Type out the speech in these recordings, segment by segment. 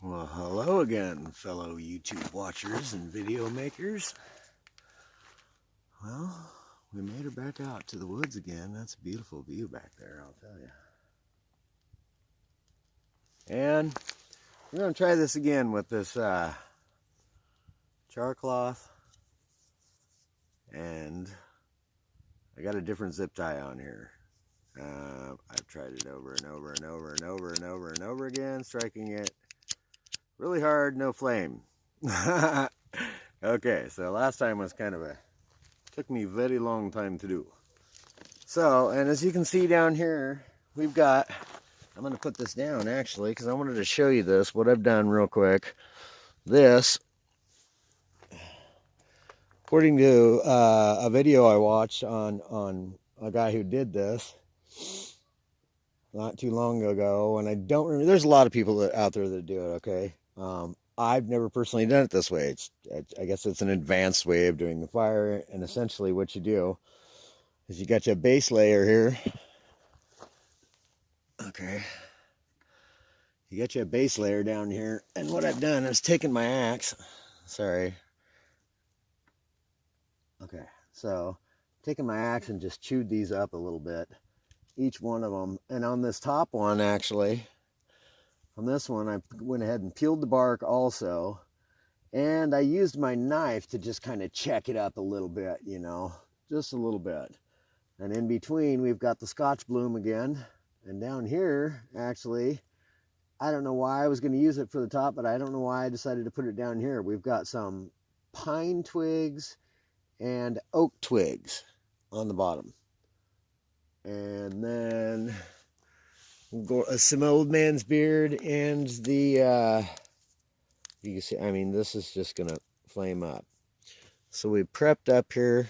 Well, hello again, fellow YouTube watchers and video makers. Well, we made her back out to the woods again. That's a beautiful view back there, I'll tell you. And we're going to try this again with this char cloth. And I got a different zip tie on here. I've tried it over and over and over and over and over and over again, striking it really hard, no flame. Okay, so last time was kind of took me a very long time to do. So, and as you can see down here, we've got, I'm going to put this down actually, because I wanted to show you this, what I've done real quick. This, according to a video I watched on a guy who did this not too long ago, and I don't remember, there's a lot of people out there that do it, okay? I've never personally done it this way. I guess it's an advanced way of doing the fire, and essentially what you do is you got your base layer here. Okay. You got your base layer down here, and what I've done is taken my axe. Sorry. Okay, so taking my axe and just chewed these up a little bit, each one of them. And on this top one, actually, on this one, I went ahead and peeled the bark also, and I used my knife to just kind of check it up a little bit, you know, just a little bit. And in between, we've got the Scotch bloom again. And down here, actually, I don't know why I was going to use it for the top, but I don't know why I decided to put it down here. We've got some pine twigs and oak twigs on the bottom. And then some old man's beard, and the you can see, I mean, this is just gonna flame up. So we prepped up here,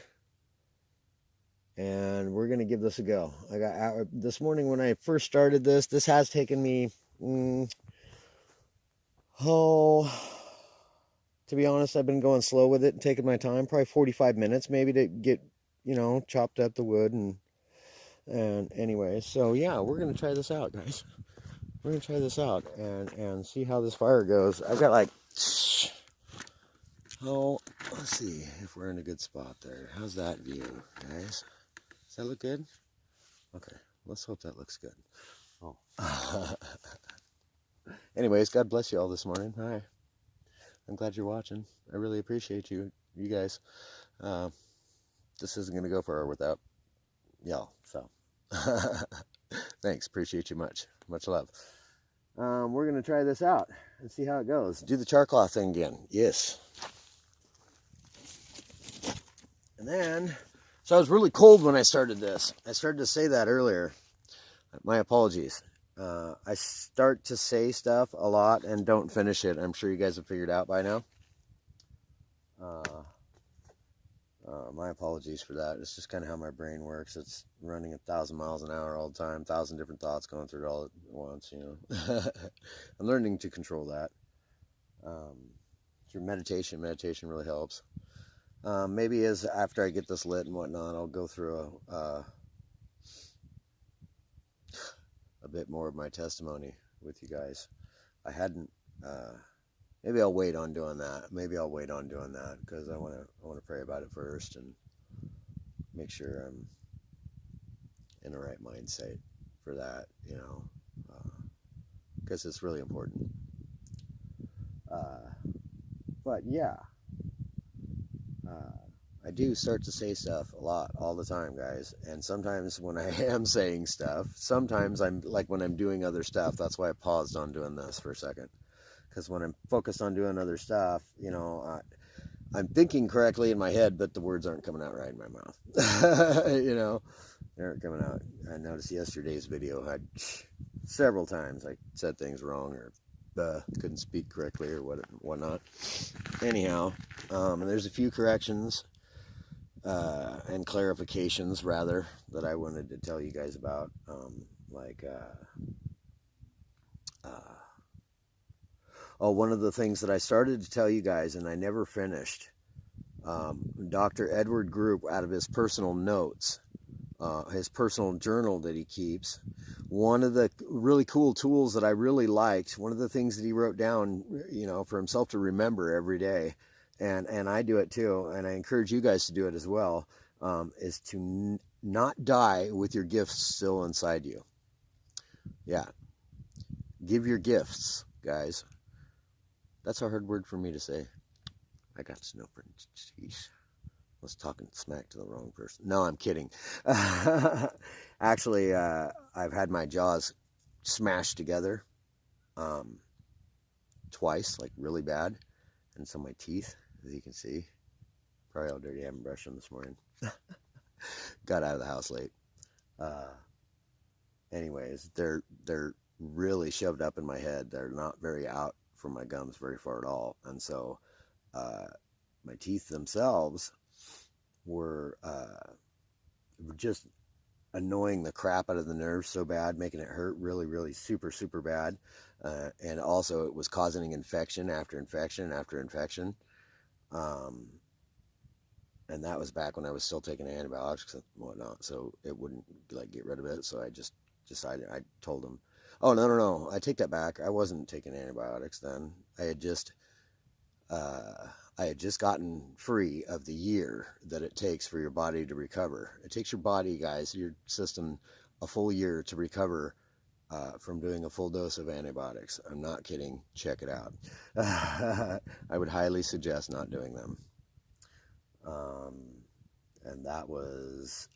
and we're gonna give this a go. I got out this morning when I first started this. This has taken me to be honest, I've been going slow with it and taking my time, probably 45 minutes maybe to get, you know, chopped up the wood. And anyway, so yeah, we're gonna try this out, guys. We're gonna try this out and see how this fire goes. I've got like, oh, let's see if we're in a good spot there. How's that view, guys? Does that look good? Okay, let's hope that looks good. Oh. Anyways, God bless you all this morning. Hi. I'm glad you're watching. I really appreciate you guys. This isn't gonna go far without y'all, so thanks, appreciate you much love. We're gonna try this out and see how it goes. Do the char cloth thing again. Yes. And then, so I was really cold when I started this. I started to say that earlier. My apologies. I start to say stuff a lot and don't finish it. I'm sure you guys have figured out by now. My apologies for that. It's just kind of how my brain works. It's running 1,000 miles an hour all the time, 1,000 different thoughts going through it all at once, you know. I'm learning to control that. Through meditation really helps. Maybe as after I get this lit and whatnot, I'll go through a bit more of my testimony with you guys. I hadn't, maybe I'll wait on doing that. Because I want to pray about it first and make sure I'm in the right mindset for that, you know, because it's really important. But yeah, I do start to say stuff a lot all the time, guys. And sometimes when I am saying stuff, sometimes I'm like when I'm doing other stuff, that's why I paused on doing this for a second. Because when I'm focused on doing other stuff, you know, I'm thinking correctly in my head, but the words aren't coming out right in my mouth. You know, they aren't coming out. I noticed yesterday's video had several times I said things wrong or couldn't speak correctly or whatnot. Anyhow, and there's a few corrections and clarifications, rather, that I wanted to tell you guys about. One of the things that I started to tell you guys and I never finished, Dr. Edward Group, out of his personal notes, his personal journal that he keeps. One of the really cool tools that I really liked, one of the things that he wrote down, for himself to remember every day, and I do it too, and I encourage you guys to do it as well, is to not die with your gifts still inside you. Yeah. Give your gifts, guys. That's a hard word for me to say. I got no friends. Jeez. I was talking smack to the wrong person. No, I'm kidding. Actually, I've had my jaws smashed together twice, like really bad. And so my teeth, as you can see, probably all dirty. I haven't brushed them this morning. Got out of the house late. Anyways, they're really shoved up in my head. They're not very out from my gums very far at all. And so my teeth themselves were just annoying the crap out of the nerves so bad, making it hurt really, really super, super bad. And also it was causing infection after infection after infection. And that was back when I was still taking antibiotics and whatnot, so it wouldn't get rid of it. So I just decided, I told him, oh, no, I take that back. I wasn't taking antibiotics then. I had just gotten free of the year that it takes for your body to recover. It takes your body, guys, your system, a full year to recover from doing a full dose of antibiotics. I'm not kidding. Check it out. I would highly suggest not doing them. And that was,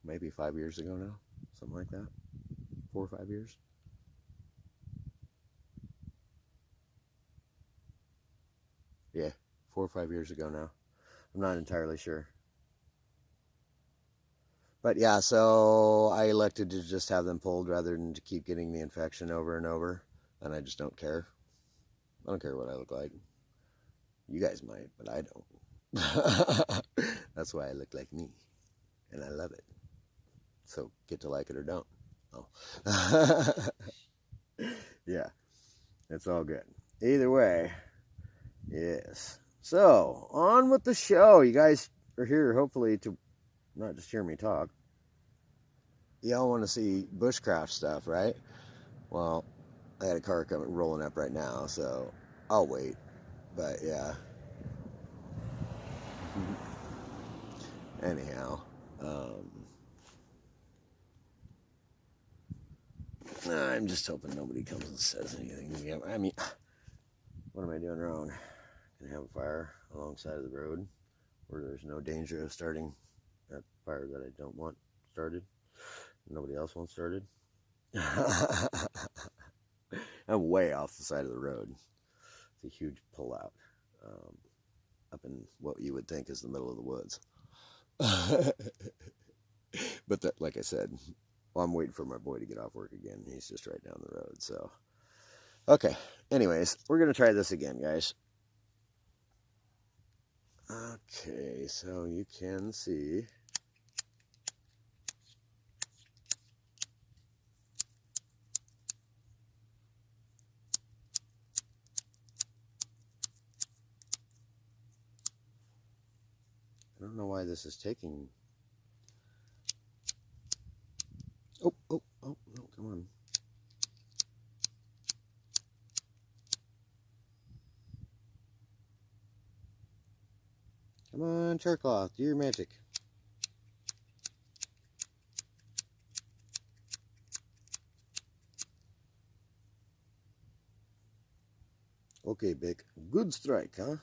maybe 5 years ago now, something like that. 4 or 5 years. Yeah, 4 or 5 years ago now. I'm not entirely sure. But yeah, so I elected to just have them pulled rather than to keep getting the infection over and over. And I just don't care. I don't care what I look like. You guys might, but I don't. That's why I look like me. And I love it. So get to like it or don't. Oh. Yeah. It's all good. Either way. Yes. So, on with the show. You guys are here hopefully to not just hear me talk. Y'all want to see bushcraft stuff, right? Well, I had a car coming rolling up right now, so I'll wait. But yeah. Anyhow, I'm just hoping nobody comes and says anything. I mean, what am I doing wrong? Can I have a fire alongside of the road where there's no danger of starting that fire that I don't want started? Nobody else wants started? I'm way off the side of the road. It's a huge pullout up in what you would think is the middle of the woods. But that, like I said, well, I'm waiting for my boy to get off work again. He's just right down the road. So, okay. Anyways, we're going to try this again, guys. Okay, so you can see. I don't know why this is taking. Oh, no, come on. Come on, Charcloth, do your magic. Okay, Bic. Good strike, huh?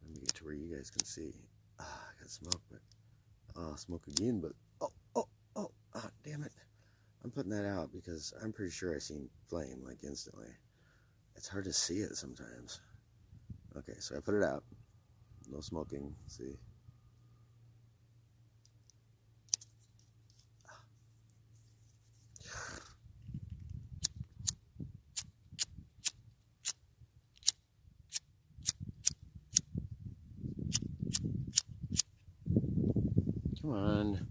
Let me get to where you guys can see. I got smoke, but smoke again, but damn it. I'm putting that out because I'm pretty sure I seen flame like instantly. It's hard to see it sometimes. Okay, so I put it out. No smoking. See. Come on.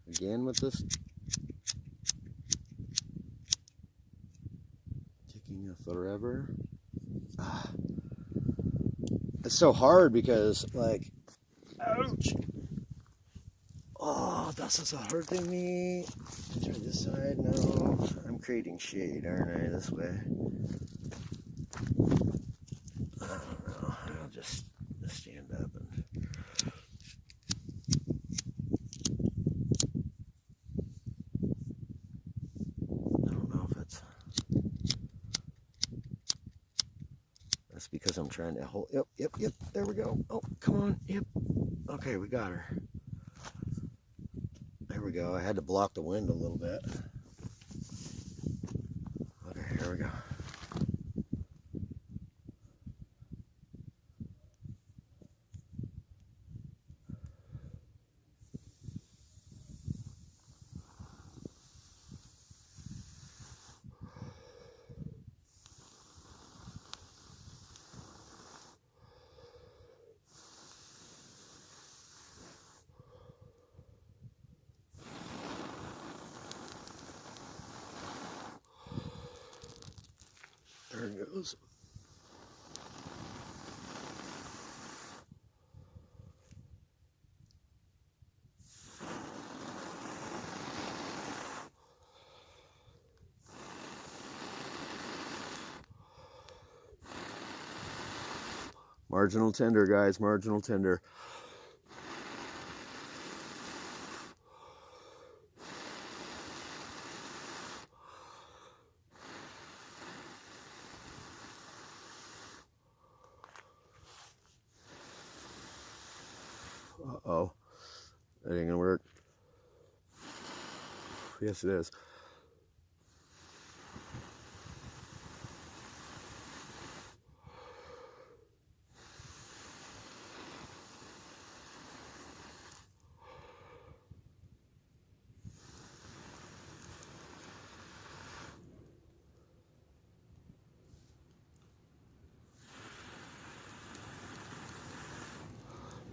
Again with this. Taking a forever. it's so hard because, like, ouch. Oh, this is hurting me. Try this side. No, I'm creating shade, aren't I? This way. I don't know. I'll just stand up and. I don't know if it's. That's because I'm trying to hold. Yep. There we go. Oh, come on. Yep. Okay, we got her. There we go. I had to block the wind a little bit. Okay, here we go. There it goes. Marginal tender, guys. Marginal tender. Uh-oh. That ain't gonna work. Yes, it is.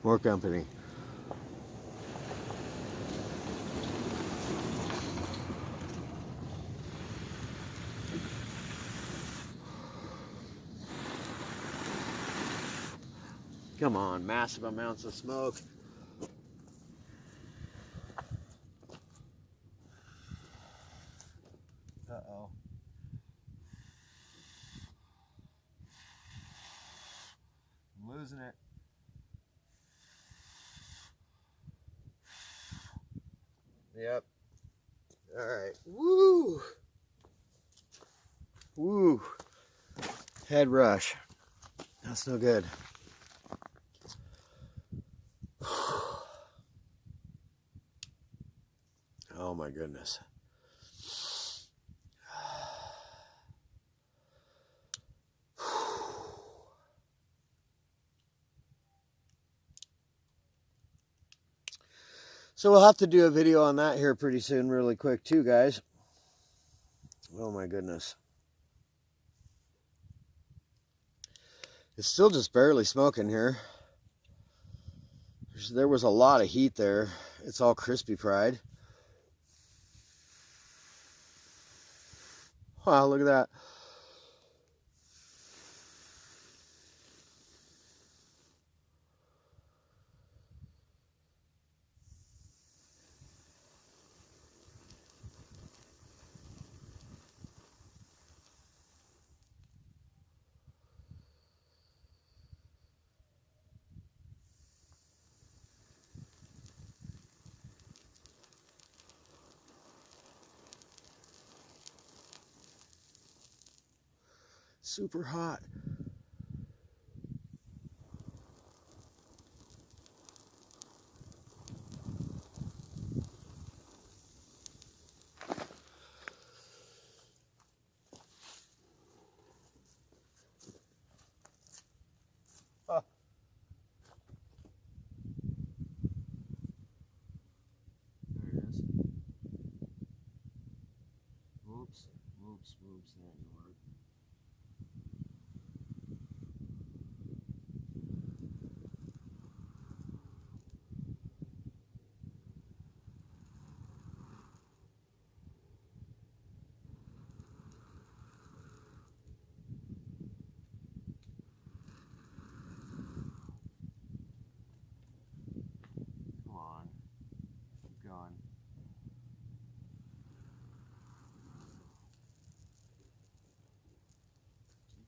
More company. Come on, massive amounts of smoke. Uh-oh. I'm losing it. Yep. All right. Woo! Woo! Head rush. That's no good. Oh my goodness. So we'll have to do a video on that here pretty soon, really quick too, guys. Oh my goodness. It's still just barely smoking here. There was a lot of heat there. It's all crispy fried. Wow, look at that. Super hot. Oh. There it is. Whoops. That didn't work.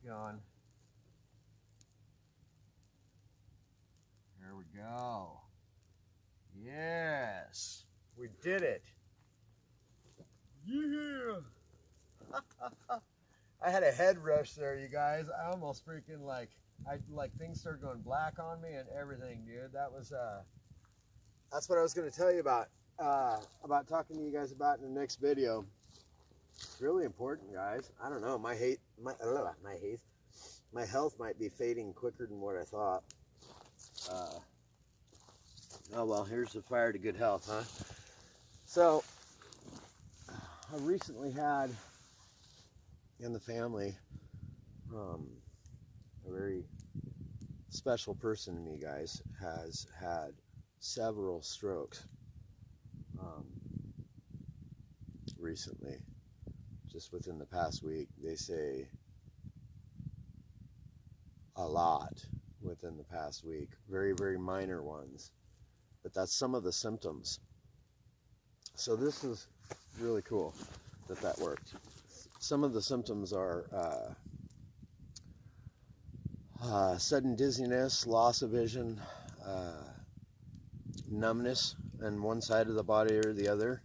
going. There we go. Yes, we did it. Yeah. I had a head rush there, you guys. I almost freaking like things started going black on me and everything, dude. That was that's what I was going to tell you about talking to you guys about in the next video. It's really important, guys. I don't know, my health might be fading quicker than what I thought. Oh well, here's the fire to good health, huh? So I recently had in the family a very special person to me, guys, has had several strokes recently, just within the past week. They say a lot within the past week, very, very minor ones, but that's some of the symptoms. So this is really cool that worked. Some of the symptoms are sudden dizziness, loss of vision, numbness on one side of the body or the other.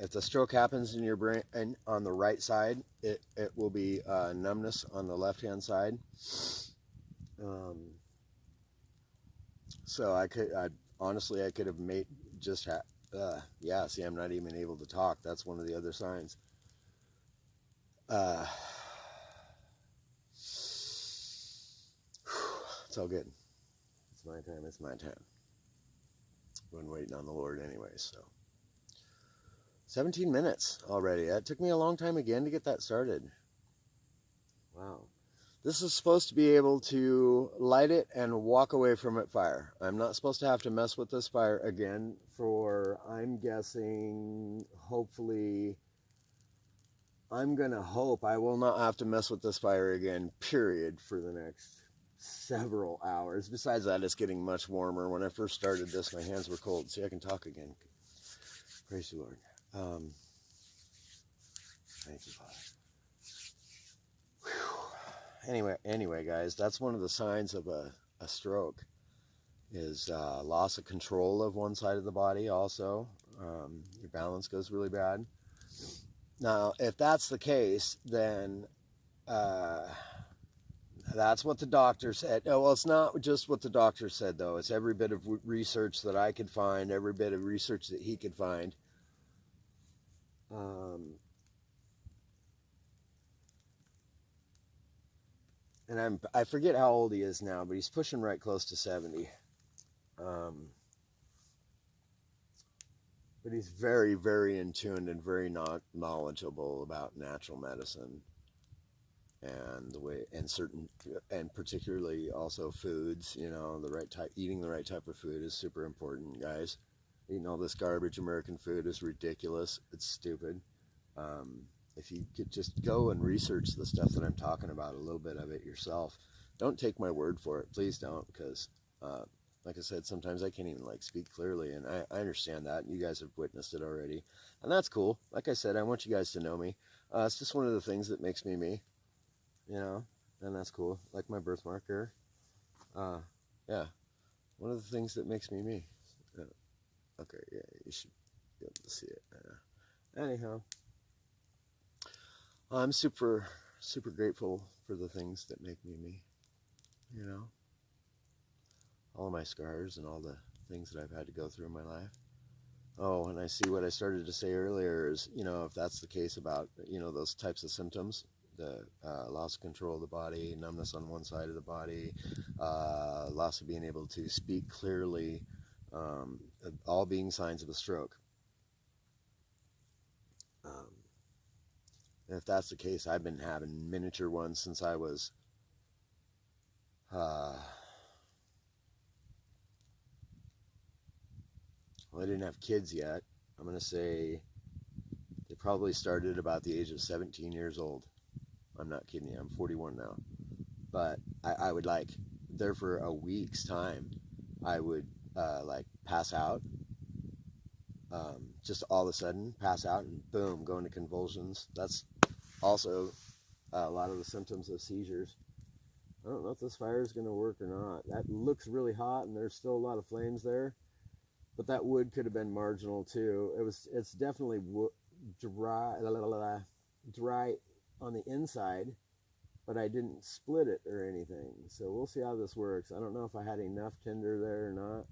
If the stroke happens in your brain and on the right side, it will be numbness on the left-hand side. So I honestly could have made just yeah. See, I'm not even able to talk. That's one of the other signs. It's all good. It's my time. It's my time. Been waiting on the Lord anyway, so. 17 minutes already. That took me a long time again to get that started. Wow. This is supposed to be able to light it and walk away from it fire. I'm not supposed to have to mess with this fire again for, I'm guessing, hopefully, I'm going to hope I will not have to mess with this fire again, period, for the next several hours. Besides that, it's getting much warmer. When I first started this, my hands were cold. See, I can talk again. Praise the Lord. Thank you, Father. Whew. Anyway, guys, that's one of the signs of a stroke is loss of control of one side of the body. Also, your balance goes really bad. Now, if that's the case, then that's what the doctor said. Oh, well, it's not just what the doctor said, though. It's every bit of research that I could find, every bit of research that he could find. And I forget how old he is now, but he's pushing right close to 70. But he's very, very in tune and very knowledgeable about natural medicine and the way, and particularly also foods. You know, eating the right type of food is super important, guys. Eating all this garbage American food is ridiculous. It's stupid. If you could just go and research the stuff that I'm talking about, a little bit of it yourself. Don't take my word for it. Please don't, because like I said, sometimes I can't even speak clearly, and I understand that. You guys have witnessed it already, and that's cool. Like I said, I want you guys to know me. It's just one of the things that makes me me, you know, and that's cool. Like my birthmark here. Yeah, one of the things that makes me me. Okay, yeah, you should be able to see it. Anyhow, I'm super, super grateful for the things that make me me, you know. All of my scars and all the things that I've had to go through in my life. Oh, and I see what I started to say earlier is, you know, if that's the case about, you know, those types of symptoms, the loss of control of the body, numbness on one side of the body, loss of being able to speak clearly, all being signs of a stroke. And if that's the case, I've been having miniature ones since I was well, I didn't have kids yet. I'm going to say they probably started about the age of 17 years old. I'm not kidding you. I'm 41 now. But I would there for a week's time, I would pass out. Just all of a sudden pass out and boom, go into convulsions. That's also a lot of the symptoms of seizures. I don't know if this fire is going to work or not. That looks really hot, and there's still a lot of flames there. But that wood could have been marginal too. It's definitely dry on the inside, but I didn't split it or anything. So we'll see how this works. I don't know if I had enough tinder there or not.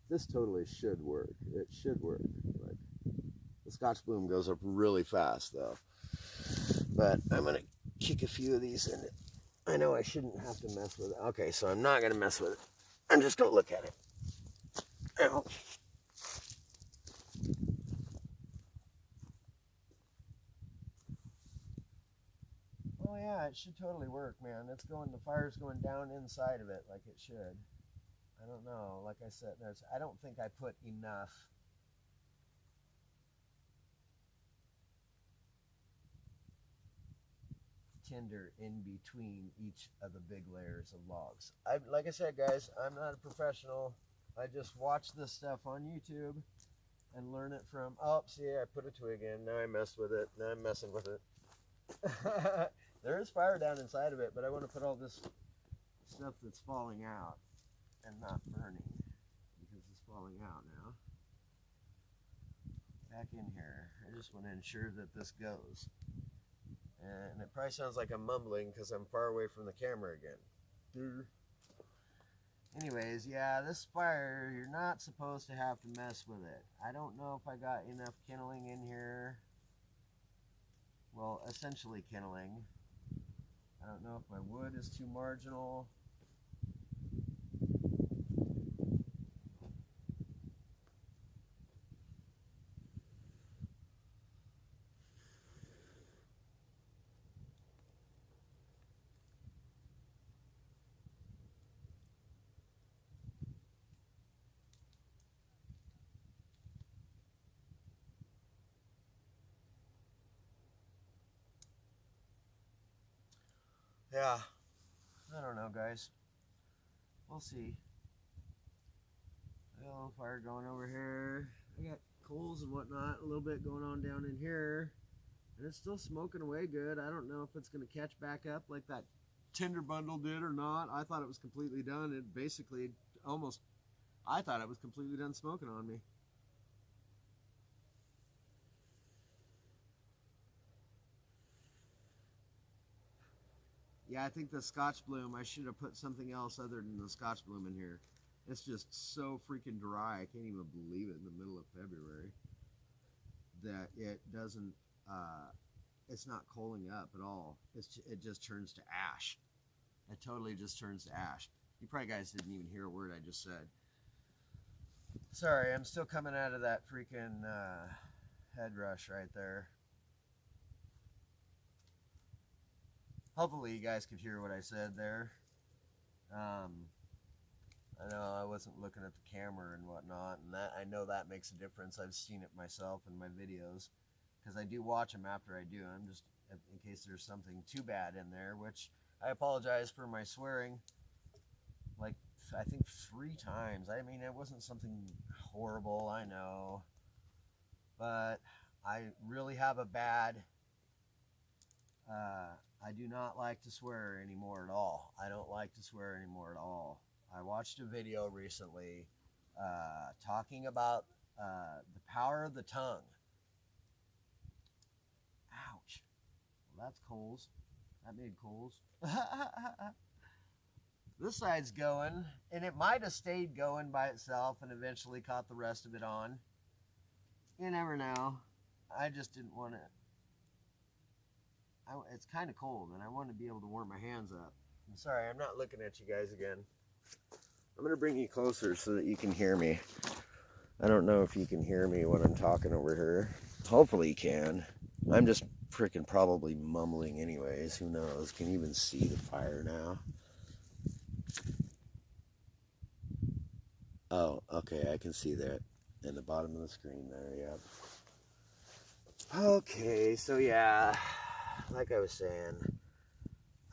This totally should work. It should work. Like, the Scotch Bloom goes up really fast though. But I'm gonna kick a few of these in it. I know I shouldn't have to mess with it. Okay, so I'm not gonna mess with it. I'm just gonna look at it. Ow. Oh yeah, it should totally work, man. It's going, the fire's going down inside of it like it should. I don't know, like I said, I don't think I put enough tinder in between each of the big layers of logs. Like I said, guys, I'm not a professional. I just watch this stuff on YouTube and learn it from, oh, see, I put a twig in. Now I messed with it. Now I'm messing with it. There is fire down inside of it, but I want to put all this stuff that's falling out and not burning, because it's falling out now, back in here. I just want to ensure that this goes. And it probably sounds like I'm mumbling because I'm far away from the camera again. Anyways, yeah, this fire, you're not supposed to have to mess with it. I don't know if I got enough kindling in here. Well, essentially kindling. I don't know if my wood is too marginal. Yeah, I don't know, guys. We'll see. A little fire going over here. I got coals and whatnot, a little bit going on down in here. And it's still smoking away good. I don't know if it's going to catch back up like that tinder bundle did or not. I thought it was completely done. It basically almost, I thought it was completely done smoking on me. Yeah, I think the Scotch Bloom, I should have put something else other than the Scotch Bloom in here. It's just so freaking dry. I can't even believe it in the middle of February that it doesn't, it's not coaling up at all. It just turns to ash. It totally just turns to ash. You probably guys didn't even hear a word I just said. Sorry, I'm still coming out of that freaking head rush right there. Hopefully you guys could hear what I said there. I know I wasn't looking at the camera and whatnot, and that, I know that makes a difference. I've seen it myself in my videos, because I do watch them after I do them, just in case there's something too bad in there, which I apologize for my swearing, like I think 3 times. I mean, it wasn't something horrible, I know, but I really have a bad, I do not like to swear anymore at all. I don't like to swear anymore at all. I watched a video recently talking about the power of the tongue. Ouch. Well, that's coals. That made coals. This side's going, and it might have stayed going by itself and eventually caught the rest of it on. You never know. I just didn't want to. It's kind of cold, and I want to be able to warm my hands up. I'm sorry, I'm not looking at you guys again. I'm going to bring you closer so that you can hear me. I don't know if you can hear me when I'm talking over here. Hopefully you can. I'm just freaking probably mumbling anyways. Who knows? Can you even see the fire now? Oh, okay, I can see that in the bottom of the screen there, yeah. Okay, so yeah, like I was saying,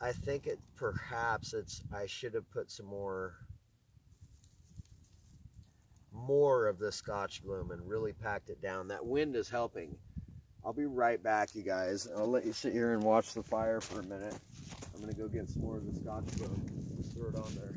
I think I should have put some more more of the Scotch bloom and really packed it down. That wind is helping. I'll be right back, you guys. I'll let you sit here and watch the fire for a minute. I'm gonna go get some more of the Scotch bloom. Just throw it on there.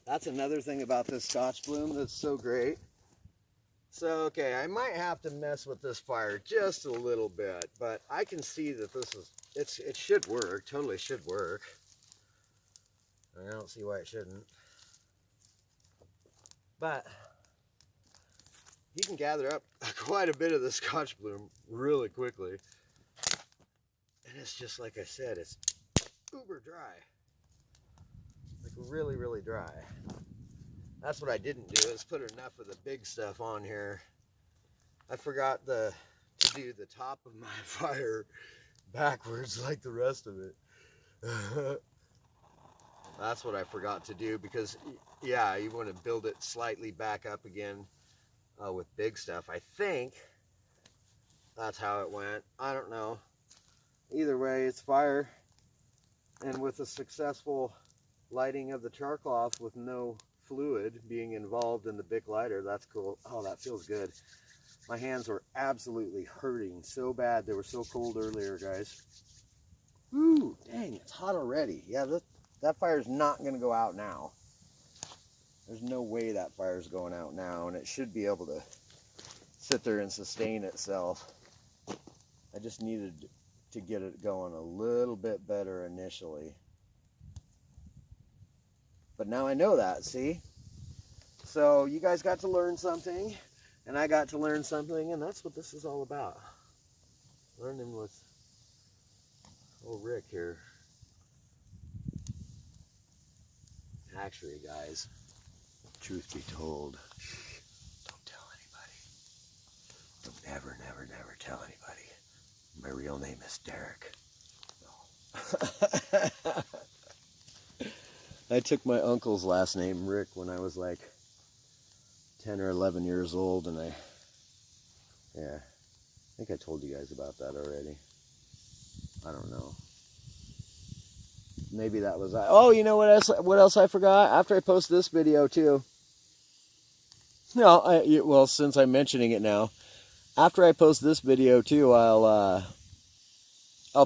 That's another thing about this Scotch bloom that's so great. So, okay, I might have to mess with this fire just a little bit, but I can see that this is, it should work, totally should work. I don't see why it shouldn't. But you can gather up quite a bit of the Scotch bloom really quickly. And it's just like I said, it's uber dry. Like really, really dry. That's what I didn't do, is put enough of the big stuff on here. I forgot to do the top of my fire backwards like the rest of it. That's what I forgot to do, because yeah, you want to build it slightly back up again with big stuff. I think that's how it went. I don't know. Either way, it's fire. And with a successful lighting of the char cloth with no fluid being involved in the Bic lighter, that's cool. Oh, that feels good. My hands were absolutely hurting so bad. They were so cold earlier, guys. Woo, dang, it's hot already. Yeah, that fire's not going to go out now. There's no way that fire's going out now, and it should be able to sit there and sustain itself. I just needed to get it going a little bit better initially. But now I know that, see? So you guys got to learn something, and I got to learn something, and that's what this is all about. Learning with old Rick here. Actually, guys, truth be told, don't tell anybody. Don't never, never, never tell anybody. My real name is Derek. No. I took my uncle's last name, Rick, when I was like 10 or 11 years old, and I think I told you guys about that already. I don't know. Maybe that was, oh, you know what else I forgot? After I post this video too. No, well, since I'm mentioning it now, after I post this video too, I'll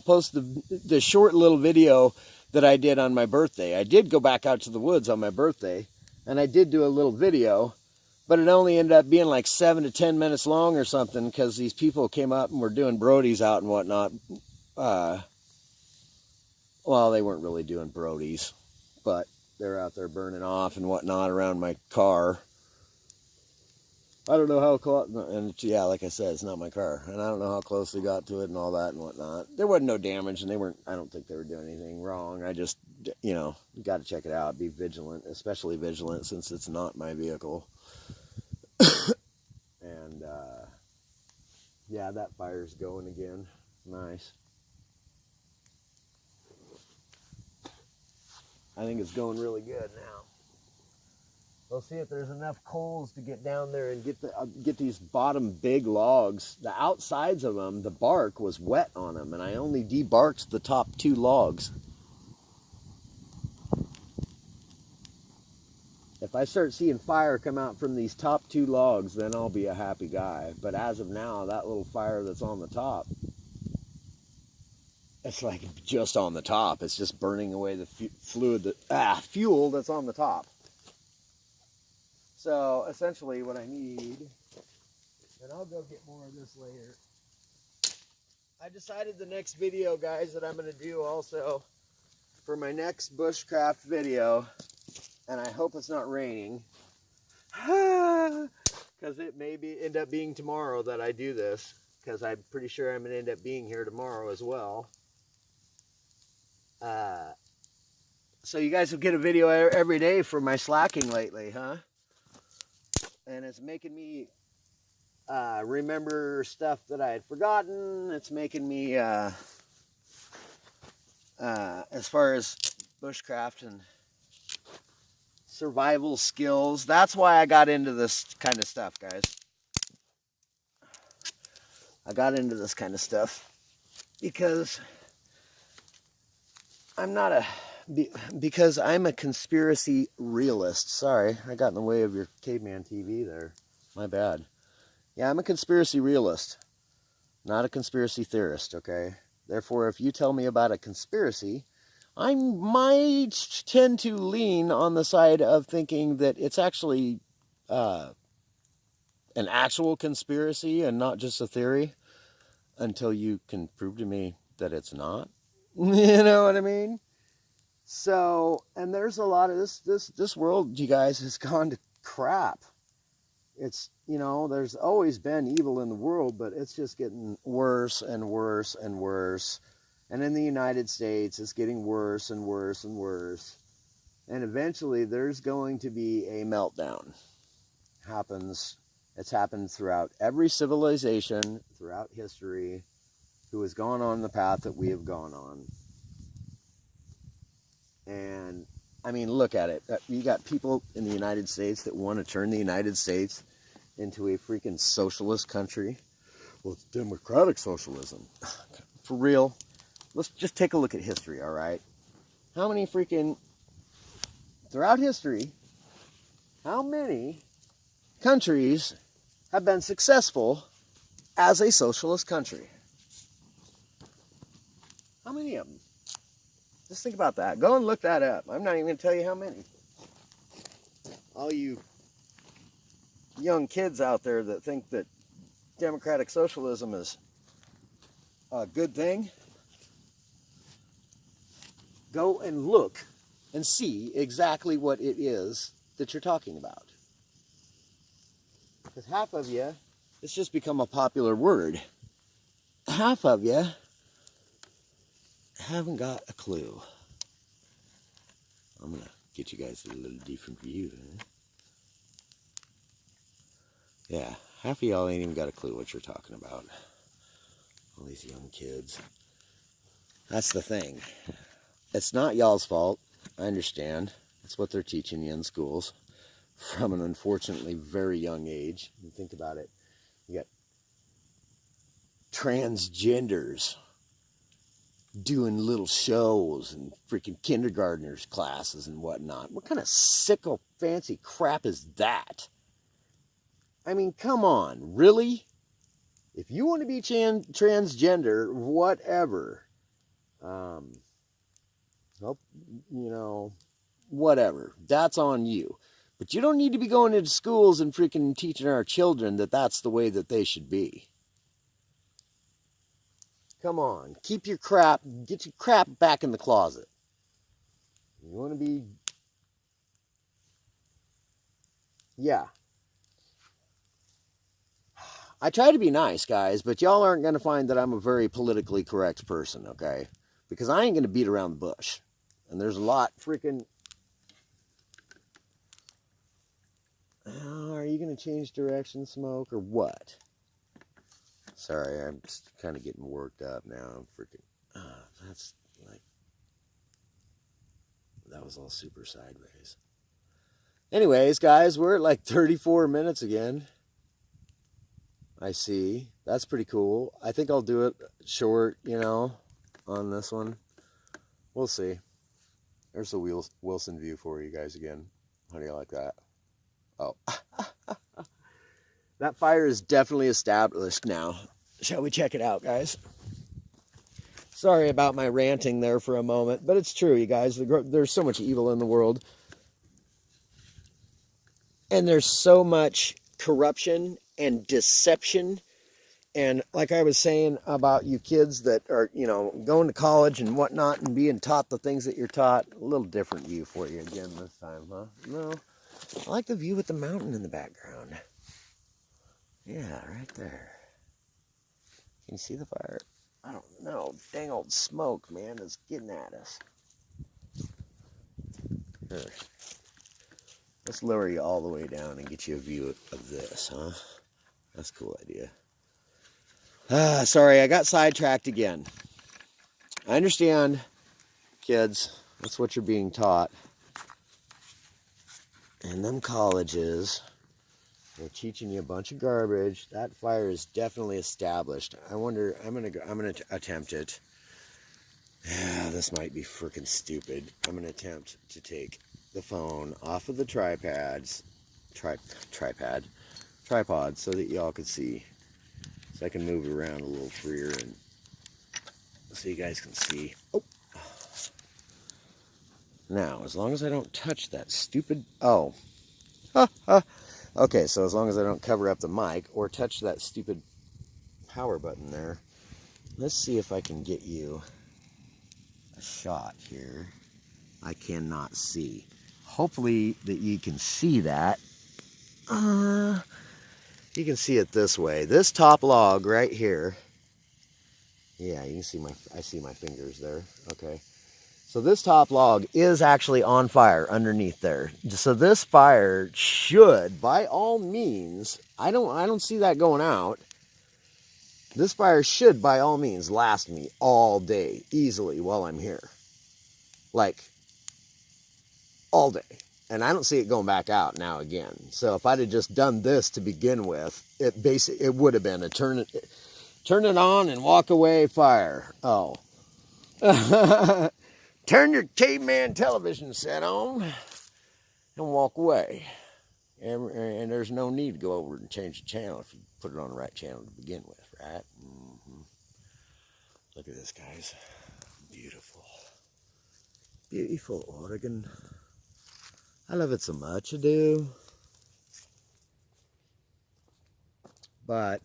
post the short little video that I did on my birthday. I did go back out to the woods on my birthday, and I did do a little video, but it only ended up being like 7 to 10 minutes long or something, because these people came up and were doing Brodies out and whatnot. Well, they weren't really doing Brodies, but they're out there burning off and whatnot around my car. I don't know how close, and yeah, like I said, it's not my car, and I don't know how close they got to it and all that and whatnot. There wasn't no damage, and I don't think they were doing anything wrong. I just, you got to check it out. Be vigilant, especially vigilant, since it's not my vehicle. And, yeah, that fire's going again. Nice. I think it's going really good now. We'll see if there's enough coals to get down there and get these bottom big logs. The outsides of them, the bark was wet on them, and I only debarked the top 2 logs. If I start seeing fire come out from these top 2 logs, then I'll be a happy guy. But as of now, that little fire that's on the top, it's like just on the top. It's just burning away the fuel that's on the top. So essentially what I need, and I'll go get more of this later. I decided the next video, guys, that I'm going to do also for my next bushcraft video, and I hope it's not raining, because it may end up being tomorrow that I do this, because I'm pretty sure I'm going to end up being here tomorrow as well. So you guys will get a video every day for my slacking lately, huh? And it's making me remember stuff that I had forgotten. It's making me, as far as bushcraft and survival skills, that's why I got into this kind of stuff, guys. I got into this kind of stuff because I'm not a, because I'm a conspiracy realist. Sorry, I got in the way of your caveman TV there. My bad. Yeah, I'm a conspiracy realist, not a conspiracy theorist, okay? Therefore, if you tell me about a conspiracy, I might tend to lean on the side of thinking that it's actually an actual conspiracy and not just a theory until you can prove to me that it's not. You know what I mean? So, and there's a lot of this world, you guys, has gone to crap. It's, you know, there's always been evil in the world, but it's just getting worse and worse and worse. And in the United States, it's getting worse and worse and worse. And eventually there's going to be a meltdown. It's happened throughout every civilization, throughout history, who has gone on the path that we have gone on. And I mean, look at it. You got people in the United States that want to turn the United States into a freaking socialist country. Well, it's democratic socialism. For real. Let's just take a look at history, all right? How many freaking, throughout history, how many countries have been successful as a socialist country? How many of them? Just think about that. Go and look that up. I'm not even going to tell you how many. All you young kids out there that think that democratic socialism is a good thing, go and look and see exactly what it is that you're talking about. Because half of you, it's just become a popular word. Half of you haven't got a clue. I'm going to get you guys a little different view. Huh? Yeah, half of y'all ain't even got a clue what you're talking about. All these young kids. That's the thing. It's not y'all's fault. I understand. That's what they're teaching you in schools from an unfortunately very young age. You think about it. You got transgenders doing little shows and freaking kindergartners classes and whatnot. What kind of sicko fancy crap is that? I mean, come on, really? If you want to be transgender, whatever, well, you know, whatever, that's on you. But you don't need to be going into schools and freaking teaching our children that that's the way that they should be. Come on, keep your crap, get your crap back in the closet. You want to be, yeah. I try to be nice, guys, but y'all aren't going to find that I'm a very politically correct person, okay? Because I ain't going to beat around the bush. And there's a lot freaking... Oh, are you going to change direction, Smoke, or what? Sorry, I'm just kind of getting worked up now. I'm freaking... that's like... That was all super sideways. Anyways, guys, we're at like 34 minutes again. I see. That's pretty cool. I think I'll do it short, you know, on this one. We'll see. There's the Wilson view for you guys again. How do you like that? Oh. That fire is definitely established now. Shall we check it out, guys? Sorry about my ranting there for a moment, but it's true, you guys. There's so much evil in the world. And there's so much corruption and deception. And like I was saying about you kids that are, you know, going to college and whatnot and being taught the things that you're taught, a little different view for you again this time, huh? No, I like the view with the mountain in the background. Yeah, right there. Can you see the fire? I don't know. Dang old Smoke, man, is getting at us. Here. Let's lower you all the way down and get you a view of this, huh? That's a cool idea. Sorry, I got sidetracked again. I understand, kids. That's what you're being taught. And them colleges, they're teaching you a bunch of garbage. That fire is definitely established. I wonder, I'm gonna attempt it. Yeah, this might be freaking stupid. I'm gonna attempt to take the phone off of the tripod so that y'all can see. So I can move it around a little freer and so you guys can see. Oh. Now, as long as I don't touch that stupid, okay, so as long as I don't cover up the mic or touch that stupid power button there, let's see if I can get you a shot here. I cannot see. Hopefully that you can see that. You can see it this way. This top log right here. Yeah, you can see I see my fingers there. Okay. So this top log is actually on fire underneath there. So this fire should, by all means, I don't see that going out. This fire should, by all means, last me all day easily while I'm here. Like, all day. And I don't see it going back out now again. So if I'd have just done this to begin with, it would have been a turn it on and walk away fire. Oh. Turn your caveman television set on and walk away. And there's no need to go over and change the channel if you put it on the right channel to begin with, right? Mm-hmm. Look at this, guys. Beautiful. Beautiful Oregon. I love it so much, I do. But,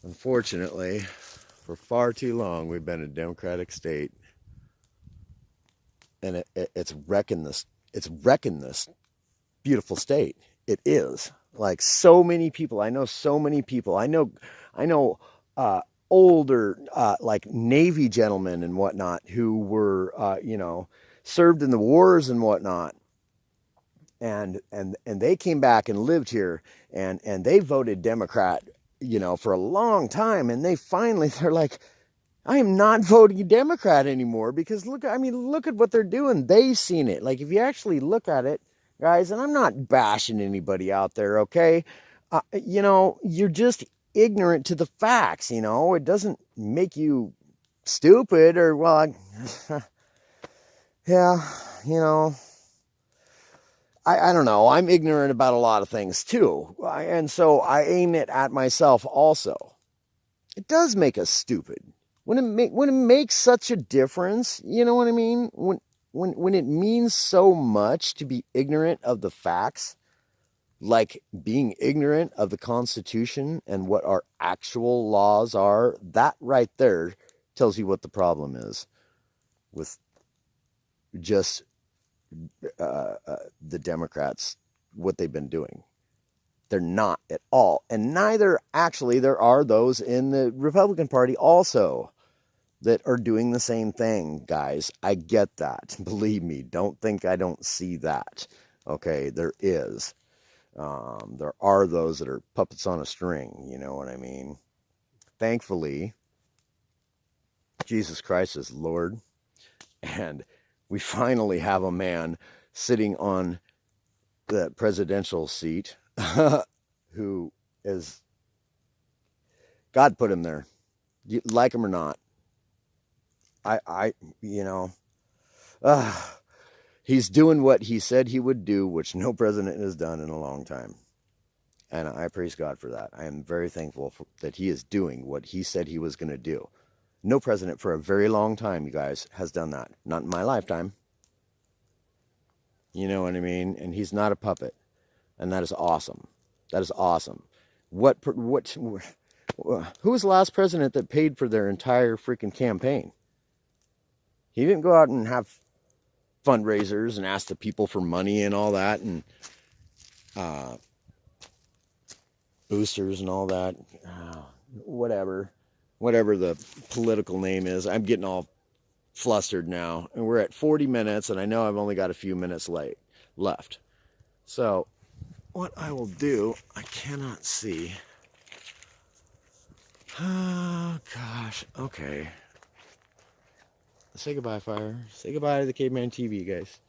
unfortunately, for far too long, we've been a democratic state. And it's wrecking this beautiful state. It is. Like, so many people, I know so many people. I know older, like Navy gentlemen and whatnot who were, served in the wars and whatnot. And they came back and lived here and they voted Democrat, for a long time. And they're like, I am not voting Democrat anymore because look at what they're doing. They've seen it. Like, if you actually look at it, guys, and I'm not bashing anybody out there, okay? You're just ignorant to the facts, It doesn't make you stupid or, well, yeah, I don't know. I'm ignorant about a lot of things too. And so I aim it at myself also. It does make us stupid. When it makes such a difference, you know what I mean? When it means so much to be ignorant of the facts, like being ignorant of the Constitution and what our actual laws are, that right there tells you what the problem is with just the Democrats, what they've been doing. They're not at all. And neither, actually, there are those in the Republican Party also that are doing the same thing, guys. I get that. Believe me, don't think I don't see that. Okay, there is. There are those that are puppets on a string, you know what I mean? Thankfully, Jesus Christ is Lord, and we finally have a man sitting on the presidential seat who is, God put him there. You like him or not. He's doing what he said he would do, which no president has done in a long time. And I praise God for that. I am very thankful that he is doing what he said he was going to do. No president for a very long time, you guys, has done that. Not in my lifetime. You know what I mean? And he's not a puppet. And that is awesome. That is awesome. Who was the last president that paid for their entire freaking campaign? He didn't go out and have fundraisers and ask the people for money and all that, and boosters and all that. Whatever the political name is. I'm getting all flustered now, and we're at 40 minutes, and I know I've only got a few minutes left. So what I will do, I cannot see. Oh gosh, okay. Say goodbye, fire. Say goodbye to the Caveman TV, guys.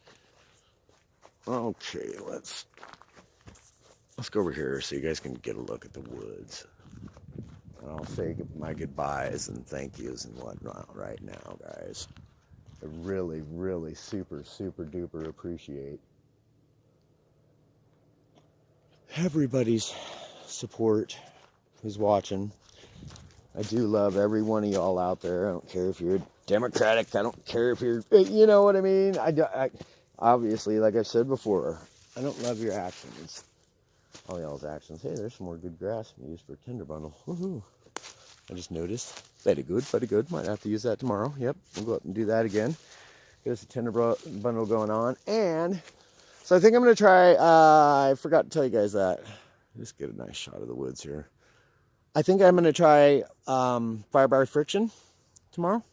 Okay, let's go over here so you guys can get a look at the woods. I'll say my goodbyes and thank yous and whatnot right now, guys. I really, really super, super duper appreciate everybody's support who's watching. I do love every one of y'all out there. I don't care if you're Democratic. I don't care if you're, you know what I mean? I obviously, like I've said before, I don't love your actions. All y'all's actions. Hey, there's some more good grass used for tinder bundle. Woohoo. I just noticed. Very good, very good. Might have to use that tomorrow. Yep, we'll go up and do that again. There's a tinder bundle going on. And so I think I'm going to try, I forgot to tell you guys that. Just get a nice shot of the woods here. I think I'm going to try fire by friction tomorrow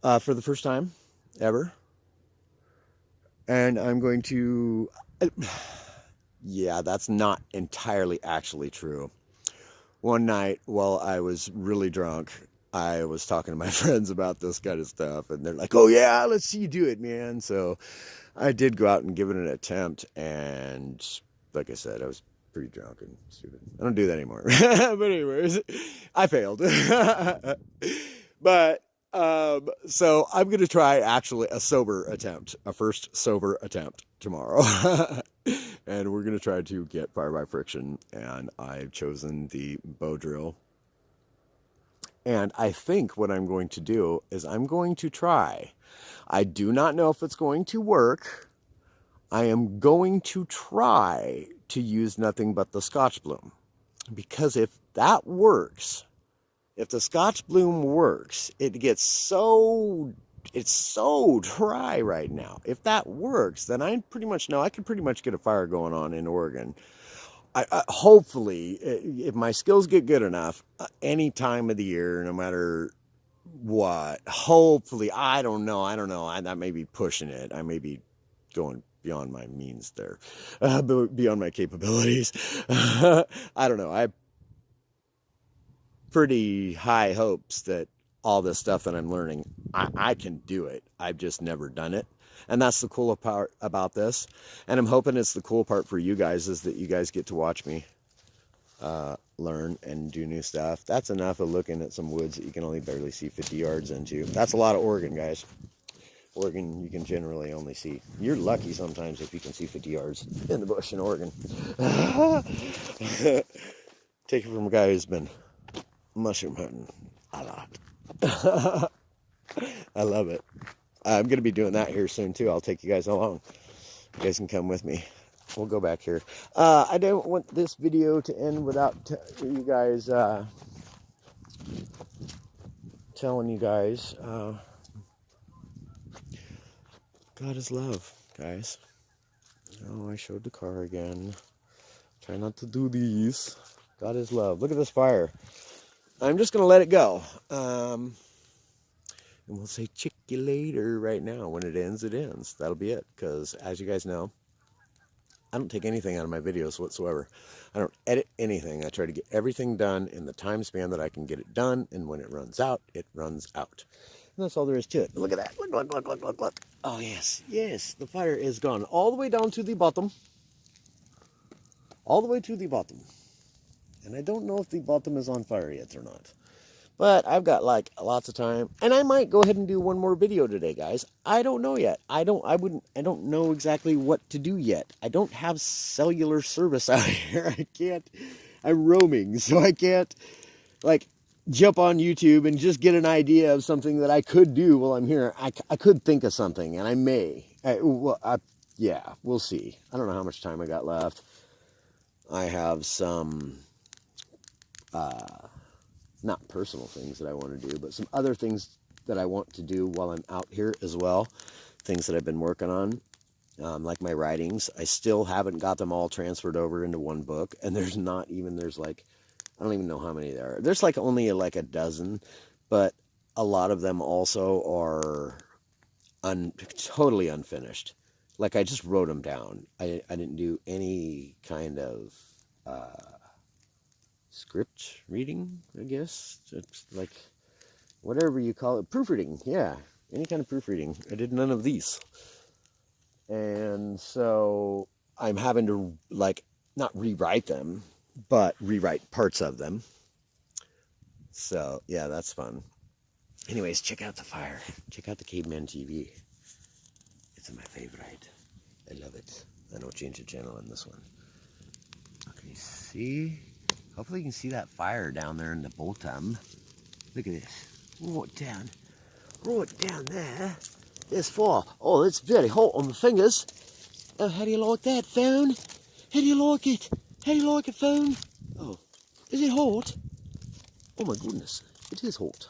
for the first time ever. And I'm going to... yeah, that's not entirely actually true. One night while I was really drunk, I was talking to my friends about this kind of stuff, and they're like, oh yeah, let's see you do it, man. So I did go out and give it an attempt, and like I said, I was pretty drunk and stupid. I don't do that anymore. But anyways, I failed. But so I'm going to try actually a sober attempt, a first sober attempt tomorrow. And we're going to try to get fire by friction, and I've chosen the bow drill. And I think what I'm going to do is I'm going to try. I do not know if it's going to work. I am going to try to use nothing but the Scotch Bloom, because if that works, if the Scotch Bloom works, it's so dry right now. If that works, then I pretty much know I could pretty much get a fire going on in Oregon. I hopefully, if my skills get good enough, any time of the year, no matter what, hopefully, I don't know, I may be pushing it. I may be going beyond my means there, beyond my capabilities. I don't know. I have pretty high hopes that all this stuff that I'm learning, I can do it. I've just never done it. And that's the cool part about this. And I'm hoping it's the cool part for you guys, is that you guys get to watch me learn and do new stuff. That's enough of looking at some woods that you can only barely see 50 yards into. That's a lot of Oregon, guys. Oregon, you can generally only see. You're lucky sometimes if you can see 50 yards in the bush in Oregon. Take it from a guy who's been mushroom hunting a lot. I love it. I'm going to be doing that here soon too. I'll take you guys along. You guys can come with me. We'll go back here. I don't want this video to end without you guys telling you guys God is love, guys. Oh, I showed the car again. Try not to do these. God is love. Look at this fire. I'm just going to let it go. And we'll say check you later right now. When it ends, it ends. That'll be it. Because as you guys know, I don't take anything out of my videos whatsoever. I don't edit anything. I try to get everything done in the time span that I can get it done. And when it runs out, it runs out. And that's all there is to it. Look at that. Look, look, look, look, look, look. Oh, yes. Yes. The fire is gone all the way down to the bottom. All the way to the bottom. And I don't know if the bottom is on fire yet or not. But I've got like lots of time, and I might go ahead and do one more video today, guys. I don't know yet. I don't know exactly what to do yet. I don't have cellular service out here. I'm roaming, so I can't like jump on YouTube and just get an idea of something that I could do while I'm here. I could think of something, and I may. Yeah, we'll see. I don't know how much time I got left. I have some not personal things that I want to do, but some other things that I want to do while I'm out here as well. Things that I've been working on, like my writings. I still haven't got them all transferred over into one book, and there's like, I don't even know how many there are. There's like only like a dozen, but a lot of them also are totally unfinished. Like I just wrote them down. I didn't do any kind of script reading, I guess. It's like whatever you call it, proofreading. Yeah, any kind of proofreading. I did none of these. And so I'm having to like not rewrite them, but rewrite parts of them. So yeah, that's fun. Anyways, check out the fire. Check out the Caveman TV. It's my favorite. I love it. I don't change the channel on this one. Okay, see? Hopefully you can see that fire down there in the bottom. Look at this. Right down there. There's fire. Oh, it's very hot on the fingers. Oh, how do you like that, phone? How do you like it? How do you like it, phone? Oh, is it hot? Oh my goodness, it is hot.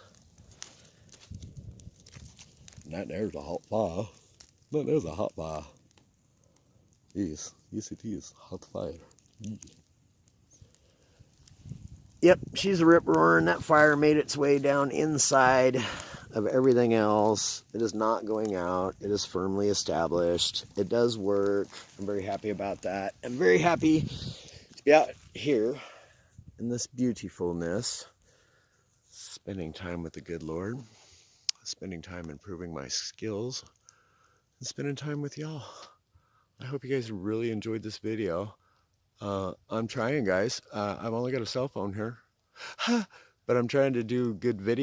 That there's a hot fire. That there's a hot fire. Yes, yes it is. Hot fire. Yeah. Yep, she's a rip roaring. That fire made its way down inside of everything else. It is not going out. It is firmly established. It does work. I'm very happy about that. I'm very happy to be out here in this beautifulness, spending time with the good Lord, spending time improving my skills, and spending time with y'all. I hope you guys really enjoyed this video. I'm trying, guys. I've only got a cell phone here, but I'm trying to do good video.